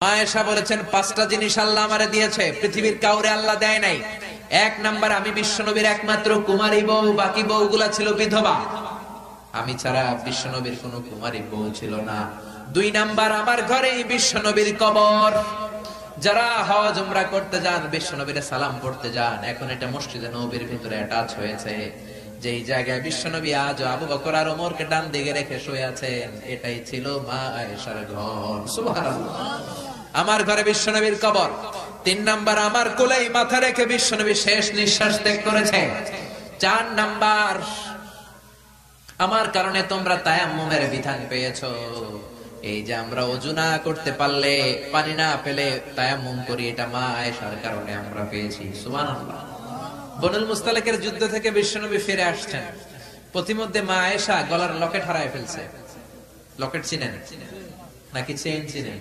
আয়েশা বলেছেন পাঁচটা জিনিস আল্লাহ আমারে দিয়েছে, পৃথিবীর কাউরে আল্লাহ দেয় নাই। এক নাম্বার, আমি বিশ্বনবীর একমাত্র কুমারী বউ, বাকি বউগুলা ছিল বিধবা। আমি ছাড়া বিশ্বনবীর কোনো কুমারী বউ ছিল না। দুই নাম্বার, আমার ঘরে বিশ্বনবীর কবর। যারা হজ উমরা করতে যান, বিশ্বনবীর সালাম পড়তে যান, এখন এটা মসজিদে নববীর ভিতরে অ্যাটাচ হয়েছে। যেই জায়গায় বিশ্বনবী আজ আবু বকর আর ওমরকে ডান দিকে রেখে শুয়ে আছেন, এটাই ছিল মা আয়েশার ঘর। সুবহানাল্লাহ। আমার ঘরে বিশ্বনবীর কবর। তিন নাম্বার, আমার কোলেই মাথা রেখে বিশ্বনবী শেষ নিঃশ্বাস ত্যাগ করেছে। চার নাম্বার, আমার কারণে তোমরা তায়াম্মুমের বিধান পেয়েছো। এই যে আমরা ওযু না করতে পারলে, পানি না পেলে তায়াম্মুম করি, এটা মা আয়েশার কারণে আমরা পেয়েছি। সুবহানাল্লাহ। বনুল মুস্তালিকের যুদ্ধ থেকে বিশ্বনবী ফিরে আসছেন, পথিমধ্যে মা আয়েশা গলার লকেট হারায় ফেলছে। লকেট চিনেন নাকি চেইন চিনেন?